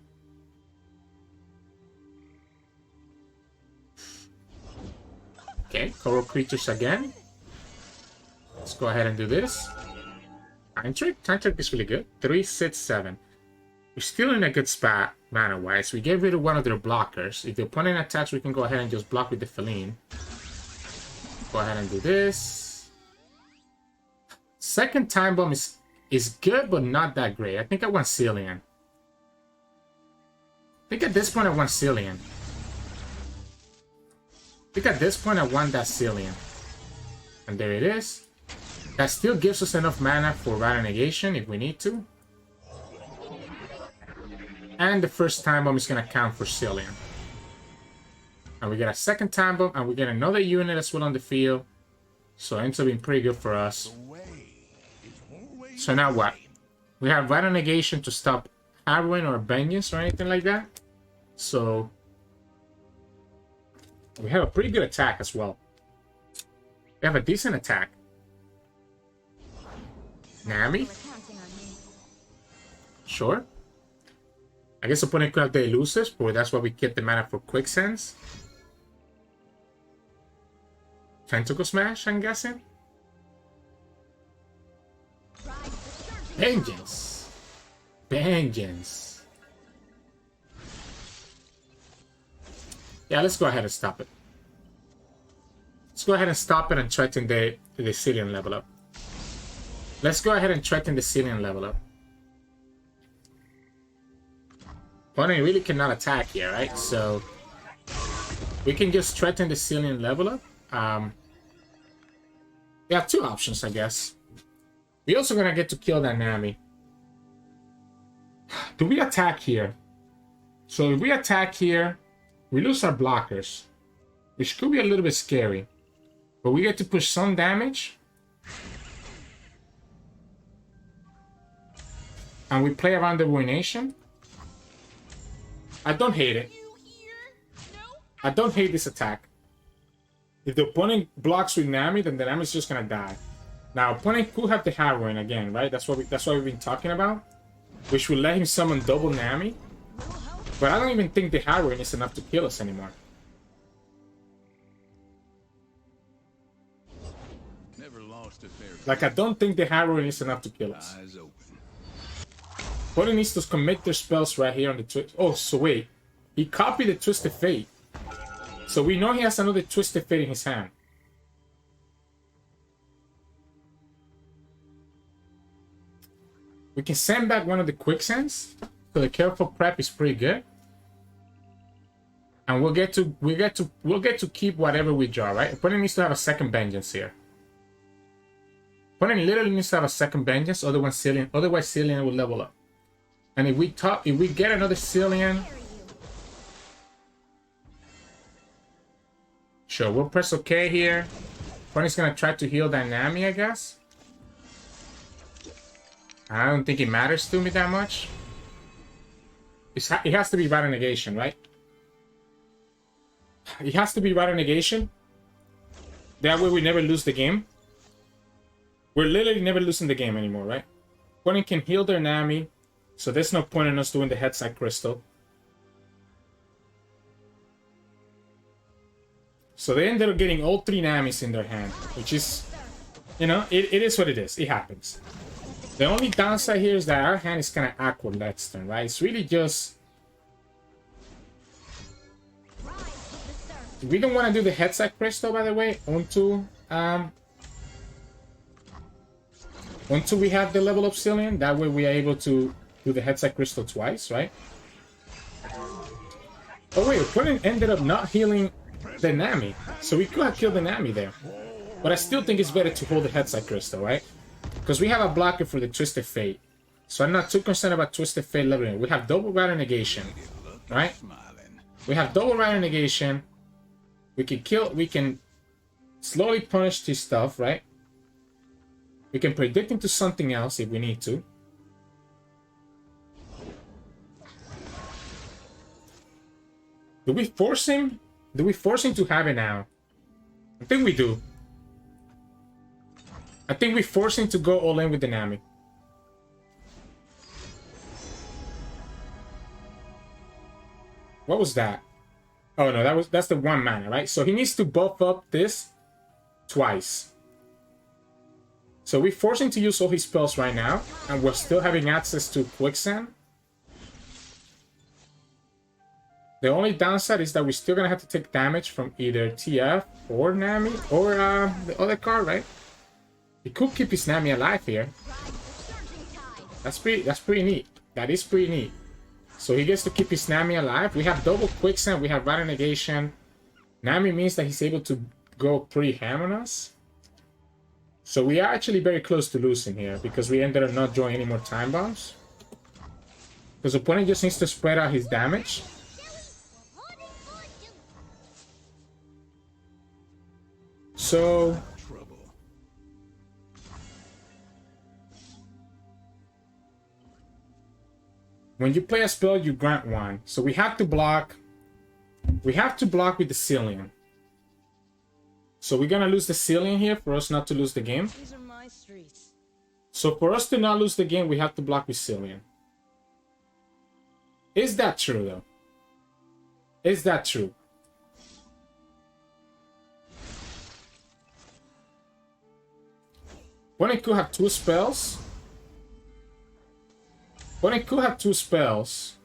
Okay, coral creatures again. Let's go ahead and do this. Time Trick? Time Trick is really good. 3, 6, 7. We're still in a good spot, mana-wise. We get rid of one of their blockers. If the opponent attacks, we can go ahead and just block with the Feline. Go ahead and do this. Second Time Bomb is good, but not that great. I think I want Zilean. I think at this point I want Zilean. I think at this point I want that Zilean. And there it is. That still gives us enough mana for Rattle Negation if we need to. And the first Time Bomb is going to count for Zilean. And we get a second Time Bomb, and we get another unit as well on the field. So it ends up being pretty good for us. So now what? We have Rattle Negation to stop Harrowing or Vengeance or anything like that. So we have a pretty good attack as well. We have a decent attack. Nami? Sure. I guess opponent could have the elusives, but that's why we get the mana for Quicksands. Tentacle Smash, I'm guessing. Vengeance. Vengeance. Yeah, let's go ahead and stop it. Let's go ahead and stop it and threaten the Zilean level up. Let's go ahead and threaten the Zilean level up. Opponent really cannot attack here, right? So we can just threaten the Zilean level up. We have two options, I guess. We're also gonna get to kill that Nami. Do we attack here? So if we attack here, we lose our blockers, which could be a little bit scary. But we get to push some damage. And we play around the Ruination. I don't hate it. I don't hate this attack. If the opponent blocks with Nami, then the Nami's just gonna die. Now, opponent could have the Harrowing again, right? That's what we've been talking about. Which will let him summon double Nami. But I don't even think the Harrowing is enough to kill us anymore. Never lost a fair Like, I don't think the Harrowing is enough to kill us. eyes open. Opponent needs to commit their spells right here on the twist. Oh, so wait. He copied the Twisted Fate. So we know he has another Twisted Fate in his hand. We can send back one of the Quicksands. So the careful prep is pretty good. And we'll get to keep whatever we draw, right? Opponent needs to have a second Vengeance here. Opponent literally needs to have a second Vengeance, otherwise Zilean will level up. And if we get another Zilean, sure, we'll press OK here. Opponent's gonna try to heal that Nami, I guess. I don't think it matters to me that much. It has to be Rattle Negation, right? It has to be Rattle Negation. That way we never lose the game. We're literally never losing the game anymore, right? Opponent can heal their Nami, so there's no point in us doing the Headside Crystal. So they ended up getting all 3 Namis in their hand, which is, you know, it is what it is. It happens. The only downside here is that our hand is kind of awkward next turn, right? It's really just... We don't want to do the Headside Crystal, by the way, until we have the level up Zilean. That way we are able to do the Headside Crystal twice, right? Oh wait, opponent ended up not healing the Nami. So we could have killed the Nami there. But I still think it's better to hold the Headside Crystal, right? Because we have a blocker for the Twisted Fate. So I'm not too concerned about Twisted Fate leveling. We have double Rattle Negation, right? We have double Rattle Negation. We can slowly punish this stuff, right? We can predict into something else if we need to. Do we force him? Do we force him to have it now? I think we do. I think we force him to go all in with the Nami. What was that? Oh no, that's the 1 mana, right? So he needs to buff up this twice. So we're forcing to use all his spells right now, and we're still having access to Quicksand. The only downside is that we're still gonna have to take damage from either TF or Nami or the other card, right? He could keep his Nami alive here. That's pretty neat. That is pretty neat. So he gets to keep his Nami alive. We have double Quicksand, we have Rider Negation. Nami means that he's able to go pretty ham on us. So we are actually very close to losing here because we ended up not drawing any more time bombs. Because the opponent just needs to spread out his damage. So when you play a spell, you grant 1. So we have to block. We have to block with the Zilean. So we're gonna lose the Zilean here for us not to lose the game. These are my streets. So for us to not lose the game, we have to block with Zilean. Is that true though? Is that true? Opponent could have 2 spells. Opponent could have 2 spells.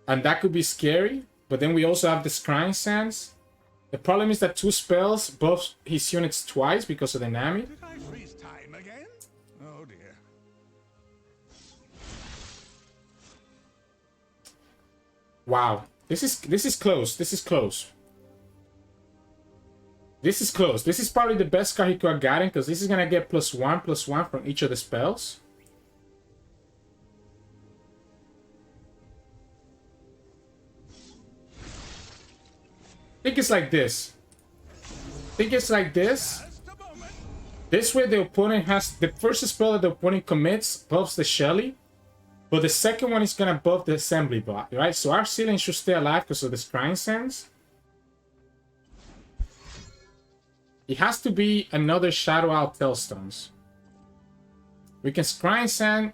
And that could be scary. But then we also have the Scrying Sands. The problem is that 2 spells buff his units twice because of the Nami. Did I freeze time again? Oh dear. Wow. This is close. This is close. This is close. This is probably the best card he could have gotten because this is going to get +1/+1 from each of the spells. Think it's like this. Think it's like this. This way the opponent has... The first spell that the opponent commits buffs the Shelly. But the second one is going to buff the Assembly Bot, right? So our Zilean should stay alive because of the Scrying Sands. It has to be another Shadow Out Tailstones. We can Scrying Sand.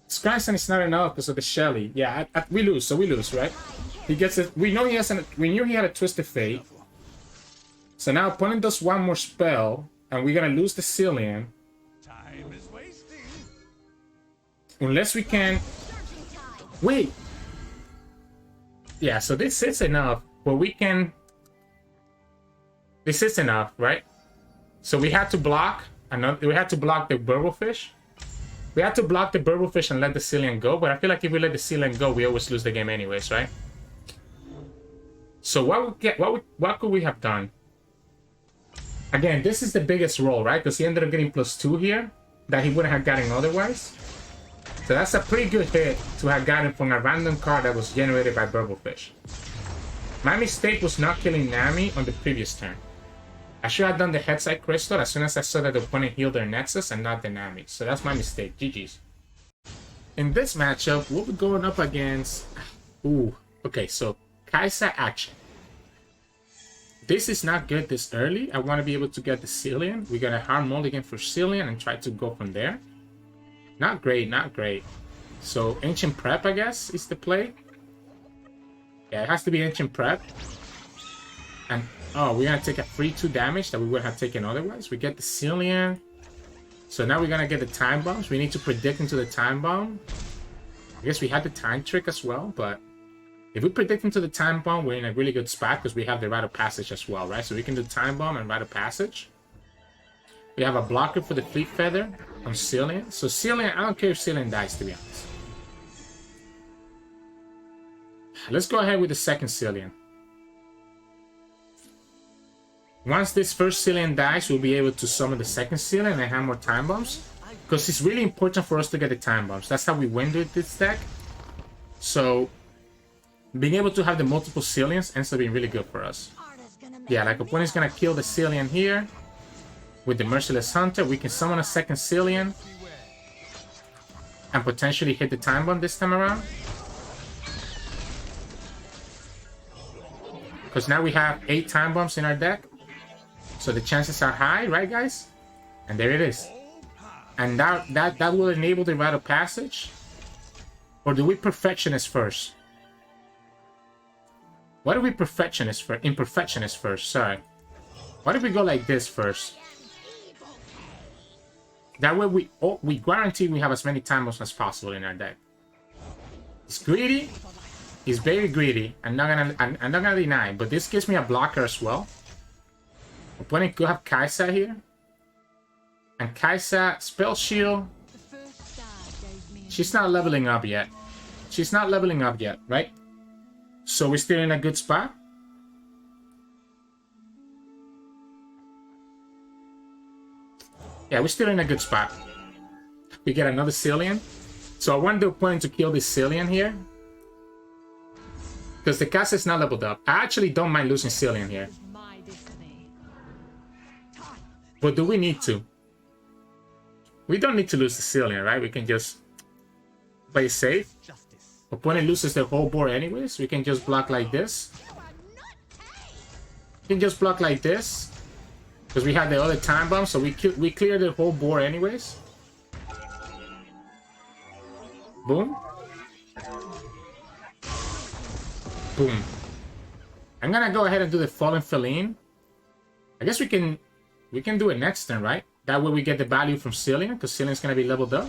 Scrying Sand is not enough because of the Shelly. Yeah, we lose, so we lose, right? He gets it. We know he has we knew he had a Twisted Fate. So now opponent does 1 more spell, and we're gonna lose the Zilean. Time is wasting. Unless we can... Wait! Yeah, so this is enough, but we can... This is enough, right? So we had to block another. We had to block the Burblefish. We had to block the Burblefish and let the Zilean go. But I feel like if we let the Zilean go, we always lose the game anyways, right? So what could we have done? Again, this is the biggest roll, right? Because he ended up getting +2 here that he wouldn't have gotten otherwise. So that's a pretty good hit to have gotten from a random card that was generated by Burblefish. My mistake was not killing Nami on the previous turn. I should have done the Headside Crystal as soon as I saw that the opponent healed their Nexus and not the Nami. So that's my mistake. GG's. In this matchup, we'll be going up against... Ooh. Okay, so Kai'Sa Akshan. This is not good this early. I want to be able to get the Zilean. We're going to hard mulligan for Zilean and try to go from there. Not great, not great. So Ancient Prep, I guess, is the play. Yeah, it has to be Ancient Prep. And, oh, we're going to take a free 2 damage that we would have taken otherwise. We get the Zilean. So now we're going to get the Time Bombs. We need to predict into the Time Bomb. I guess we had the Time Trick as well, but if we predict into the Time Bomb, we're in a really good spot because we have the Rite of Passage as well, right? So we can do Time Bomb and Rite of Passage. We have a blocker for the Fleet Feather on Zilean. So Zilean, I don't care if Zilean dies, to be honest. Let's go ahead with the second Zilean. Once this first Zilean dies, we'll be able to summon the second Zilean and have more Time Bombs. Because it's really important for us to get the Time Bombs. That's how we win with this deck. So, being able to have the multiple Zileans ends up being really good for us. Yeah, like opponent's gonna kill the Zilean here. With the Merciless Hunter, we can summon a second Zilean. And potentially hit the Time Bomb this time around. Because now we have 8 Time Bombs in our deck. So the chances are high, right guys? And there it is. And that will enable the Rite of Passage. Or do we Perfectionist first? What if we perfectionist first? Imperfectionist first, sorry. What if we go like this first? That way we guarantee we have as many time bombs as possible in our deck. It's greedy. It's very greedy. I'm not gonna deny, but this gives me a blocker as well. Opponent could have Kai'Sa here. And Kai'Sa, Spell Shield. She's not leveling up yet. She's not leveling up yet, right? So we're still in a good spot. Yeah, we're still in a good spot. We get another Zilean. So I want the opponent to kill this Zilean here. Because the Kai'Sa is not leveled up. I actually don't mind losing Zilean here. But do we need to? We don't need to lose the Zilean, right? We can just play safe. Opponent loses the whole board anyways. We can just block like this. We can just block like this. Because we have the other time bomb, so we clear the whole board anyways. Boom. Boom. I'm gonna go ahead and do the Fallen Feline. I guess we can do it next turn, right? That way we get the value from Zilean, because Zilean's gonna be leveled up.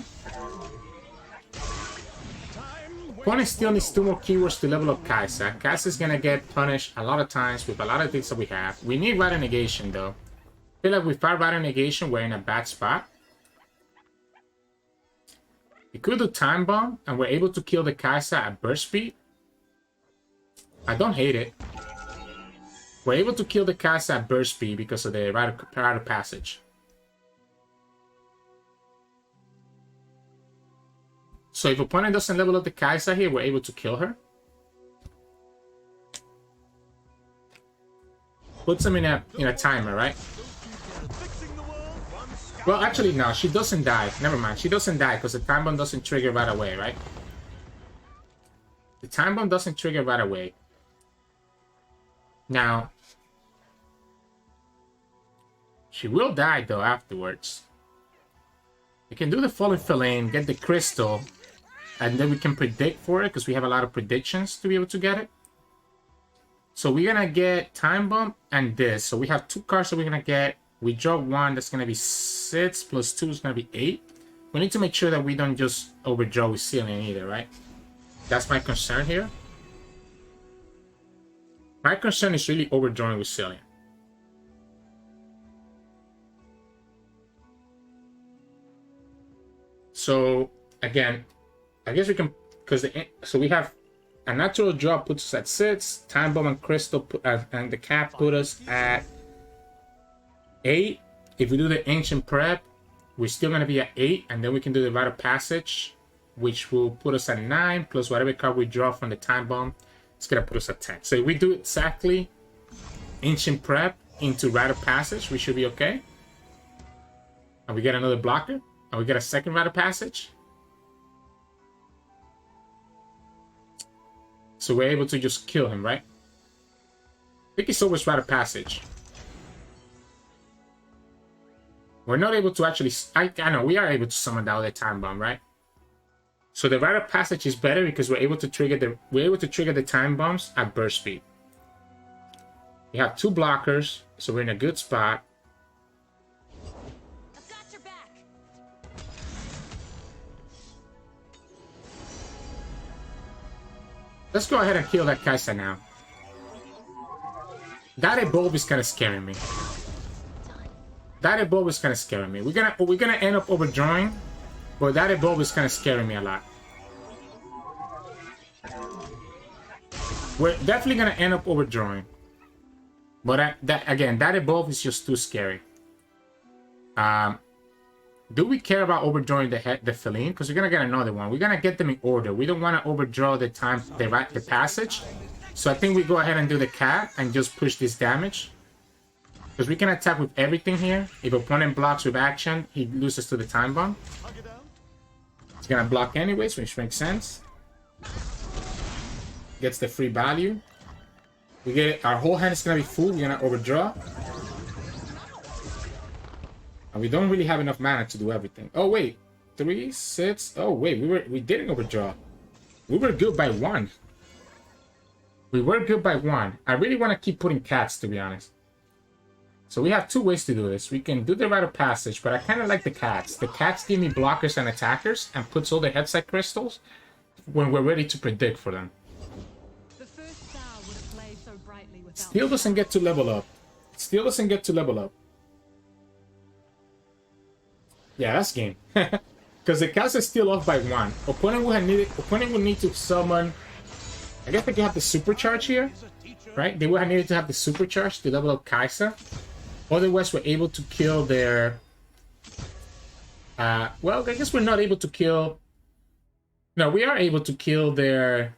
Opponent still needs 2 more keywords to level up Kai'Sa. Kai'Sa's gonna get punished a lot of times with a lot of things that we have. We need Rider Negation though. I feel like without Rider Negation, we're in a bad spot. We could do Time Bomb, and we're able to kill the Kai'Sa at burst speed. I don't hate it. We're able to kill the Kai'Sa at burst speed because of the Rider Passage. So if opponent doesn't level up the Kai'Sa here, we're able to kill her. Puts him in a timer, right? Well, actually, no. She doesn't die. Never mind. She doesn't die because the time bomb doesn't trigger right away, right? The time bomb doesn't trigger right away. Now, she will die, though, afterwards. We can do the Fallen Feline, get the crystal, and then we can predict for it because we have a lot of predictions to be able to get it. So we're going to get Time Bomb and this. So we have 2 cards that we're going to get. We draw 1, that's going to be 6, plus 2 is going to be 8. We need to make sure that we don't just overdraw with Zilean either, right? That's my concern here. My concern is really overdrawing with Zilean. So, again, I guess we can, because so we have a natural draw puts us at 6, Time Bomb and Crystal and the cap put us at 8. If we do the Ancient Prep, we're still going to be at 8, and then we can do the Rite of Passage, which will put us at 9, plus whatever card we draw from the Time Bomb, it's going to put us at 10. So if we do exactly Ancient Prep into Rite of Passage, we should be okay. And we get another blocker, and we get a second Rite of Passage. So we're able to just kill him, right? I think it's always Rite of Passage. We're not able to actually... I know, we are able to summon the other Time Bomb, right? So the Rite of Passage is better because we're able to trigger the Time Bombs at burst speed. We have 2 blockers, so we're in a good spot. I've got your back. Let's go ahead and kill that Kai'Sa now. That Evolve is kind of scaring me. That Evolve is kind of scaring me. We're gonna end up overdrawing, but that Evolve is kind of scaring me a lot. We're definitely gonna end up overdrawing, but that Evolve is just too scary. Do we care about overdrawing the Feline? Because we're gonna get another one. We're gonna get them in order. We don't want to overdraw the passage. So I think we go ahead and do the cat and just push this damage. Because we can attack with everything here. If opponent blocks with action, he loses to the Time Bomb. He's gonna block anyways, which makes sense. Gets the free value. We get our whole hand is gonna be full. We're gonna overdraw. And we don't really have enough mana to do everything. Oh wait, 3, 6. Oh wait, we didn't overdraw. We were good by 1. We were good by 1. I really want to keep putting cats, to be honest. So we have 2 ways to do this. We can do the Rite of Passage, but I kind of like the cats. The cats give me blockers and attackers and puts all the headset crystals when we're ready to predict for them. The first star would have blazed so brightly without Still doesn't get to level up. Still doesn't get to level up. Yeah, that's game. Because the cats are still off by 1. Opponent would need to summon... I guess they can have the supercharge here, right? They would have needed to have the supercharge to level up Kai'Sa. Otherwise, we're able to kill their... well, I guess we're not able to kill... No, we are able to kill their...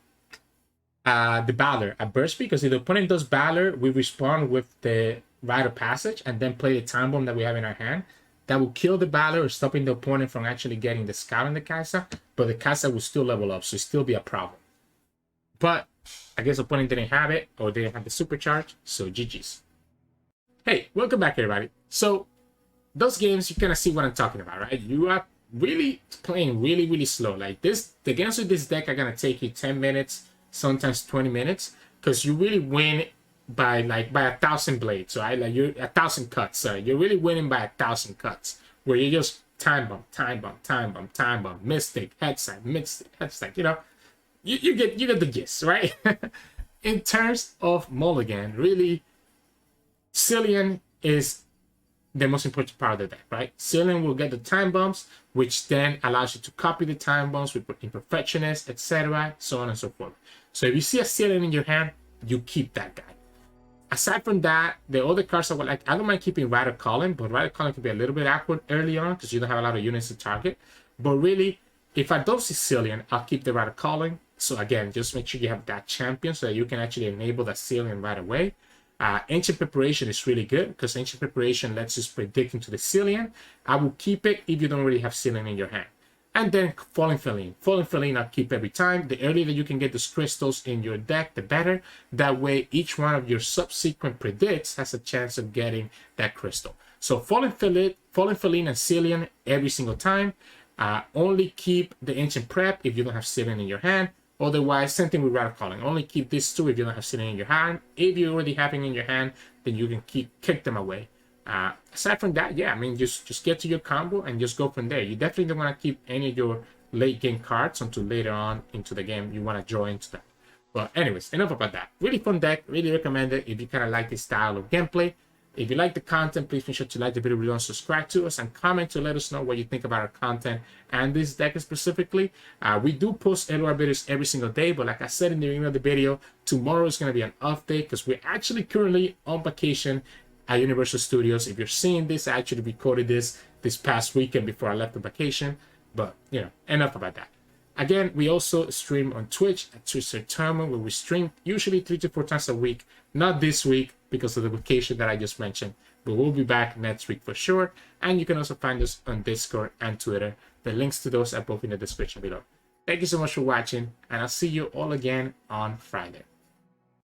the Valor at burst speed, because if the opponent does Valor, we respond with the Rite of Passage and then play the Time Bomb that we have in our hand. That will kill the Valor, stopping the opponent from actually getting the Scout on the Kai'Sa, but the Kai'Sa will still level up, so it'll still be a problem. But I guess the opponent didn't have it, or didn't have the supercharge, so GG's. Hey, welcome back everybody. So, those games, you kind of see what I'm talking about, right? You are really playing really slow. Like this, the games with this deck are going to take you 10 minutes, sometimes 20 minutes, because you really win by 1,000 blades, right? Like you're 1,000 cuts, sorry. You're really winning by 1,000 cuts, where you just time bomb, mystic, headset, you know? You get the gist, right? In terms of mulligan, really, Zilean is the most important part of the deck, right? Zilean will get the time bombs, which then allows you to copy the time bombs with Imperfectionist, etc., so on and so forth. So if you see a Zilean in your hand, you keep that guy. Aside from that, the other cards are like, I don't mind keeping Rider Calling, but Rider Calling can be a little bit awkward early on because you don't have a lot of units to target. But really, if I don't see Zilean, I'll keep the Rider Calling. So again, just make sure you have that champion so that you can actually enable that Zilean right away. Ancient Preparation is really good because Ancient Preparation lets us predict into the Zilean. I will keep it if you don't really have Zilean in your hand. And then Falling Feline. Falling Feline I'll keep every time. The earlier that you can get those crystals in your deck, the better. That way, each one of your subsequent predicts has a chance of getting that crystal. So Falling Feline and Zilean every single time. Only keep the Ancient Prep if you don't have Zilean in your hand. Otherwise, same thing with Rider Calling. Only keep these 2 if you don't have Zilean in your hand. If you already have it in your hand, then you can kick them away. Aside from that, yeah, I mean, just get to your combo and just go from there. You definitely don't want to keep any of your late game cards until later on into the game. You want to draw into that. But anyways, enough about that. Really fun deck. Really recommend it if you kind of like this style of gameplay. If you like the content, please make sure to like the video, and subscribe to us, and comment to let us know what you think about our content and this deck specifically. We do post LOR videos every single day, but like I said in the beginning of the video, tomorrow is going to be an off day because we're actually currently on vacation at Universal Studios. If you're seeing this, I actually recorded this past weekend before I left the vacation. But, you know, enough about that. Again, we also stream on Twitch at Sirturmund, where we stream usually 3 to 4 times a week. Not this week because of the vacation that I just mentioned, but we'll be back next week for sure. And you can also find us on Discord and Twitter. The links to those are both in the description below. Thank you so much for watching, and I'll see you all again on Friday.